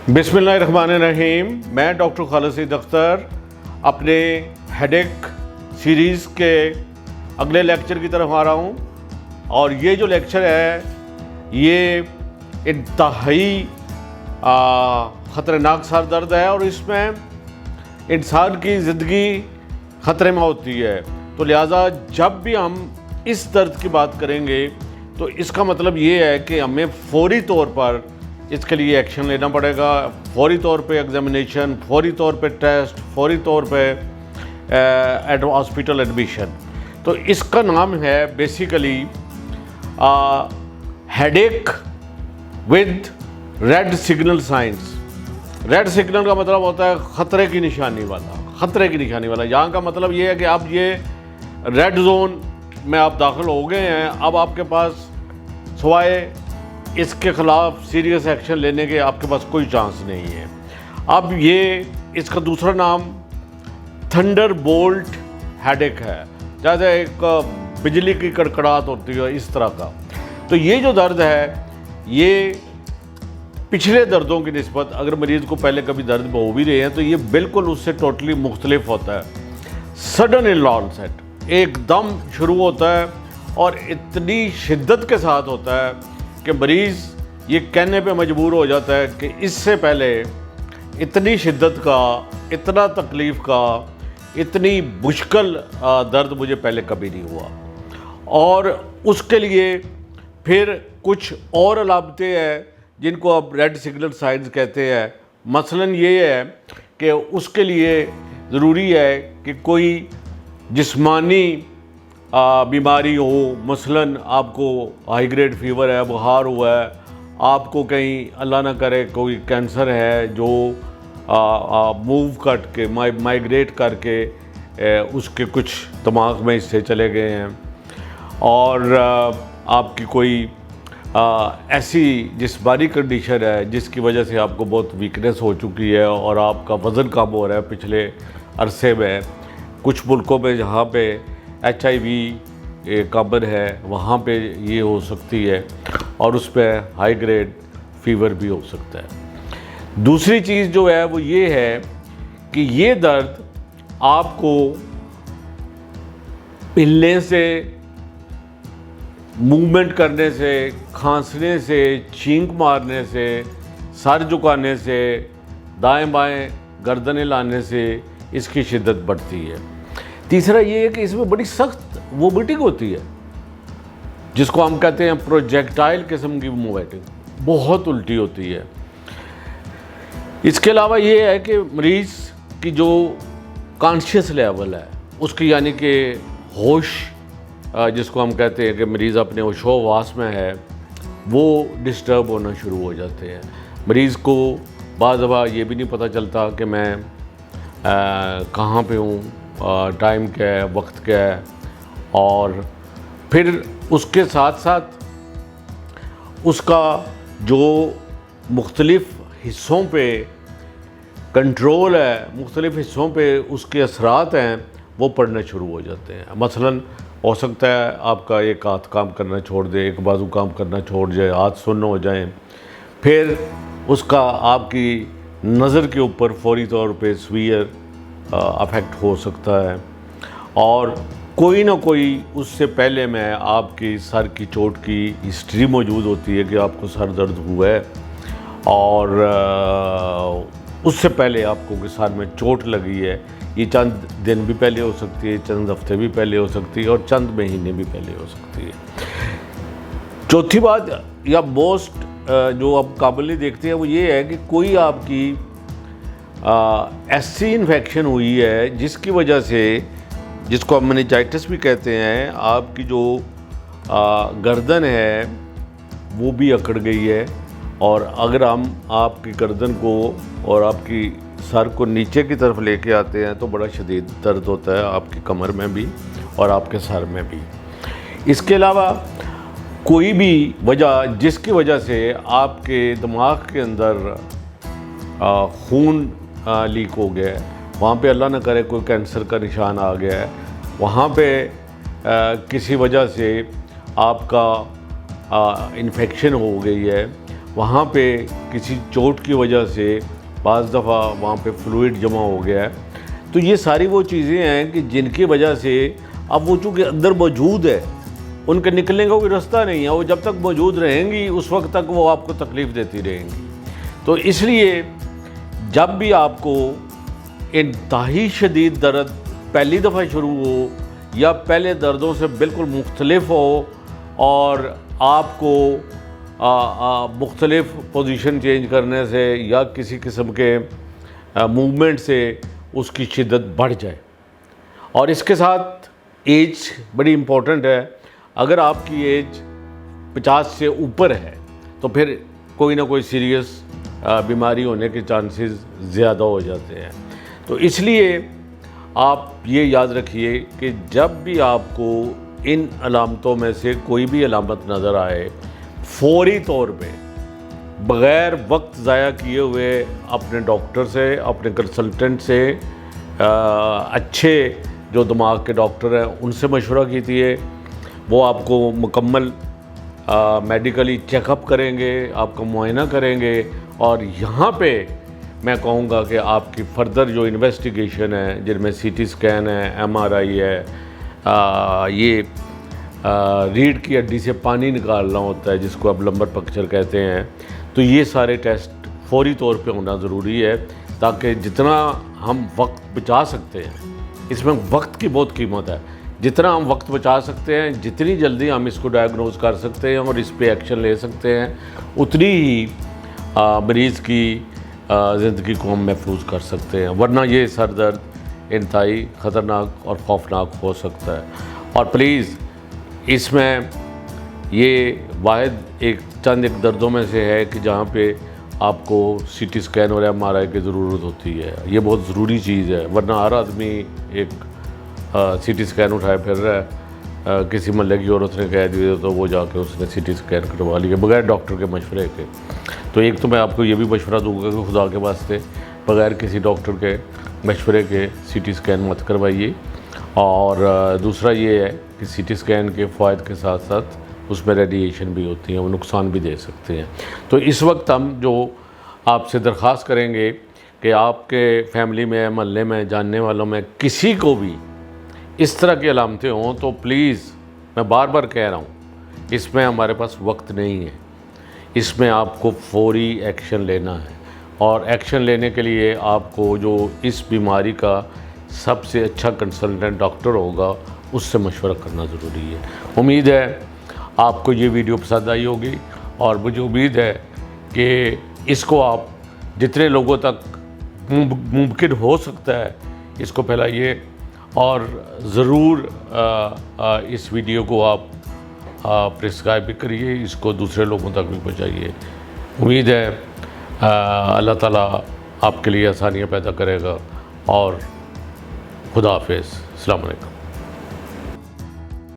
بسم اللہ الرحمن الرحیم. میں ڈاکٹر خالد سعید اختر اپنے ہیڈ ایک سیریز کے اگلے لیکچر کی طرف آ رہا ہوں، اور یہ جو لیکچر ہے یہ انتہائی خطرناک سر درد ہے، اور اس میں انسان کی زندگی خطرے میں ہوتی ہے. تو لہٰذا جب بھی ہم اس درد کی بات کریں گے تو اس کا مطلب یہ ہے کہ ہمیں فوری طور پر اس کے لیے ایکشن لینا پڑے گا، فوری طور پہ ایگزامینیشن، فوری طور پہ ٹیسٹ، فوری طور پہ ہاسپٹل ایڈمیشن. تو اس کا نام ہے basically headache with red signal science. Red signal کا مطلب ہوتا ہے خطرے کی نشانی والا، خطرے کی نشانی والا. یہاں کا مطلب یہ ہے کہ اب یہ ریڈ زون میں آپ داخل ہو گئے ہیں، اب آپ کے پاس سوائے اس کے خلاف سیریس ایکشن لینے کے آپ کے پاس کوئی چانس نہیں ہے. اب یہ اس کا دوسرا نام تھنڈر بولٹ ہیڈ ایک ہے، جیسے ایک بجلی کی کڑکڑاہٹ ہوتی ہے اس طرح کا. تو یہ جو درد ہے یہ پچھلے دردوں کی نسبت، اگر مریض کو پہلے کبھی درد ہو بھی رہے ہیں تو یہ بالکل اس سے ٹوٹلی مختلف ہوتا ہے. سڈن ان آنسیٹ، ایک دم شروع ہوتا ہے اور اتنی شدت کے ساتھ ہوتا ہے کہ مریض یہ کہنے پہ مجبور ہو جاتا ہے کہ اس سے پہلے اتنی شدت کا، اتنا تکلیف کا، اتنی مشکل درد مجھے پہلے کبھی نہیں ہوا. اور اس کے لیے پھر کچھ اور علامتیں ہیں جن کو اب ریڈ سگنل سائنز کہتے ہیں. مثلاً یہ ہے کہ اس کے لیے ضروری ہے کہ کوئی جسمانی بیماری ہو. مثلاً آپ کو ہائی گریڈ فیور ہے، بخار ہوا ہے، آپ کو کہیں اللہ نہ کرے کوئی کینسر ہے جو موو کر کے مائگریٹ کر کے اس کے کچھ دماغ میں حصے چلے گئے ہیں، اور آپ کی کوئی ایسی جسمانی کنڈیشن ہے جس کی وجہ سے آپ کو بہت ویکنیس ہو چکی ہے اور آپ کا وزن کم ہو رہا ہے پچھلے عرصے میں. کچھ ملکوں میں جہاں پہ HIV کامن ہے وہاں پہ یہ ہو سکتی ہے، اور اس پہ ہائی گریڈ فیور بھی ہو سکتا ہے. دوسری چیز جو ہے وہ یہ ہے کہ یہ درد آپ کو ہلنے سے، موومنٹ کرنے سے، کھانسنے سے، چھینک مارنے سے، سر جھکانے سے، دائیں بائیں گردن ہلانے سے اس کی شدت بڑھتی ہے. تیسرا یہ ہے کہ اس میں بڑی سخت وومٹنگ ہوتی ہے جس کو ہم کہتے ہیں پروجیکٹائل قسم کی وومٹنگ، بہت الٹی ہوتی ہے. اس کے علاوہ یہ ہے کہ مریض کی جو کانشیس لیول ہے اس کی، یعنی کہ ہوش جس کو ہم کہتے ہیں کہ مریض اپنے ہوش و حواس میں ہے، وہ ڈسٹرب ہونا شروع ہو جاتے ہیں. مریض کو بعض دفعہ یہ بھی نہیں پتہ چلتا کہ میں کہاں پہ ہوں، ٹائم کیا ہے، وقت کیا ہے. اور پھر اس کے ساتھ ساتھ اس کا جو مختلف حصوں پہ کنٹرول ہے، مختلف حصوں پہ اس کے اثرات ہیں، وہ پڑنے شروع ہو جاتے ہیں. مثلاً ہو سکتا ہے آپ کا ایک ہاتھ کام کرنا چھوڑ دے، ایک بازو کام کرنا چھوڑ جائے، ہاتھ سن ہو جائیں. پھر اس کا آپ کی نظر کے اوپر فوری طور پہ سویئر افیکٹ ہو سکتا ہے، اور کوئی نہ کوئی اس سے پہلے میں آپ کی سر کی چوٹ کی ہسٹری موجود ہوتی ہے کہ آپ کو سر درد ہوا ہے، اور اس سے پہلے آپ کو کہ سر میں چوٹ لگی ہے. یہ چند دن بھی پہلے ہو سکتی ہے، چند ہفتے بھی پہلے ہو سکتی ہے، اور چند مہینے بھی پہلے ہو سکتی ہے. چوتھی بات یا موسٹ جو آپ کامنلی دیکھتے ہیں وہ یہ ہے کہ کوئی آپ کی ایسی انفیکشن ہوئی ہے جس کی وجہ سے، جس کو ہم میننجائٹس بھی کہتے ہیں، آپ کی جو گردن ہے وہ بھی اکڑ گئی ہے. اور اگر ہم آپ کی گردن کو اور آپ کی سر کو نیچے کی طرف لے کے آتے ہیں تو بڑا شدید درد ہوتا ہے آپ کی کمر میں بھی اور آپ کے سر میں بھی. اس کے علاوہ کوئی بھی وجہ جس کی وجہ سے آپ کے دماغ کے اندر خون لیک ہو گیا ہے، وہاں پہ اللہ نہ کرے کوئی کینسر کا نشان آ گیا ہے، وہاں پہ کسی وجہ سے آپ کا انفیکشن ہو گئی ہے، وہاں پہ کسی چوٹ کی وجہ سے بعض دفعہ وہاں پہ فلوئڈ جمع ہو گیا ہے. تو یہ ساری وہ چیزیں ہیں کہ جن کی وجہ سے اب وہ چونکہ اندر موجود ہے، ان کے نکلنے کا کوئی راستہ نہیں ہے. وہ جب تک موجود رہیں گی اس وقت تک وہ آپ کو تکلیف دیتی رہیں گی. تو اس لیے جب بھی آپ کو انتہائی شدید درد پہلی دفعہ شروع ہو یا پہلے دردوں سے بالکل مختلف ہو اور آپ کو مختلف پوزیشن چینج کرنے سے یا کسی قسم کے موومنٹ سے اس کی شدت بڑھ جائے، اور اس کے ساتھ ایج بڑی امپورٹنٹ ہے. اگر آپ کی ایج 50 سے اوپر ہے تو پھر کوئی نہ کوئی سیریس بیماری ہونے کے چانسز زیادہ ہو جاتے ہیں. تو اس لیے آپ یہ یاد رکھیے کہ جب بھی آپ کو ان علامتوں میں سے کوئی بھی علامت نظر آئے، فوری طور پہ بغیر وقت ضائع کیے ہوئے اپنے ڈاکٹر سے، اپنے کنسلٹنٹ سے، اچھے جو دماغ کے ڈاکٹر ہیں ان سے مشورہ کیجیے. وہ آپ کو مکمل میڈیکلی چیک اپ کریں گے، آپ کا معائنہ کریں گے، اور یہاں پہ میں کہوں گا کہ آپ کی فردر جو انویسٹیگیشن ہے، جن میں سی ٹی اسکین ہے، ایم آر آئی ہے، یہ ریڑھ کی ہڈی سے پانی نکالنا ہوتا ہے جس کو اب لمبر پکچر کہتے ہیں، تو یہ سارے ٹیسٹ فوری طور پہ ہونا ضروری ہے تاکہ جتنا ہم وقت بچا سکتے ہیں، اس میں وقت کی بہت قیمت ہے، جتنا ہم وقت بچا سکتے ہیں، جتنی جلدی ہم اس کو ڈائیگنوز کر سکتے ہیں اور اس پہ ایکشن لے سکتے ہیں، اتنی ہی مریض کی زندگی کو ہم محفوظ کر سکتے ہیں. ورنہ یہ سر درد انتہائی خطرناک اور خوفناک ہو سکتا ہے. اور پلیز اس میں یہ واحد چند ایک دردوں میں سے ہے کہ جہاں پہ آپ کو سی ٹی اسکین اور ایم آر آئی کی ضرورت ہوتی ہے. یہ بہت ضروری چیز ہے، ورنہ ہر آدمی ایک سی ٹی اسکین اٹھائے پھر رہا ہے. کسی محلے کی عورت نے کہہ دیا تو وہ جا کے اس نے سی ٹی اسکین کروا لیا بغیر ڈاکٹر کے مشورے کے. تو ایک تو میں آپ کو یہ بھی مشورہ دوں گا کہ خدا کے واسطے بغیر کسی ڈاکٹر کے مشورے کے سی ٹی اسکین مت کروائیے. اور دوسرا یہ ہے کہ سی ٹی اسکین کے فوائد کے ساتھ ساتھ اس میں ریڈیشن بھی ہوتی ہیں، وہ نقصان بھی دے سکتے ہیں. تو اس وقت ہم جو آپ سے درخواست کریں گے کہ آپ کے فیملی میں، محلے میں، جاننے والوں میں کسی کو بھی اس طرح کی علامتیں ہوں تو پلیز، میں بار بار کہہ رہا ہوں، اس میں ہمارے پاس وقت نہیں ہے. اس میں آپ کو فوری ایکشن لینا ہے، اور ایکشن لینے کے لیے آپ کو جو اس بیماری کا سب سے اچھا کنسلٹنٹ ڈاکٹر ہوگا اس سے مشورہ کرنا ضروری ہے. امید ہے آپ کو یہ ویڈیو پسند آئی ہوگی، اور مجھے امید ہے کہ اس کو آپ جتنے لوگوں تک ممکن ہو سکتا ہے اس کو پھیلائیے، اور ضرور اس ویڈیو کو آپ پرسکرائب بھی کریے، اس کو دوسرے لوگوں تک بھی پہنچائیے. امید ہے اللہ تعالیٰ آپ کے لیے آسانیاں پیدا کرے گا. اور خدا حافظ. السلام علیکم.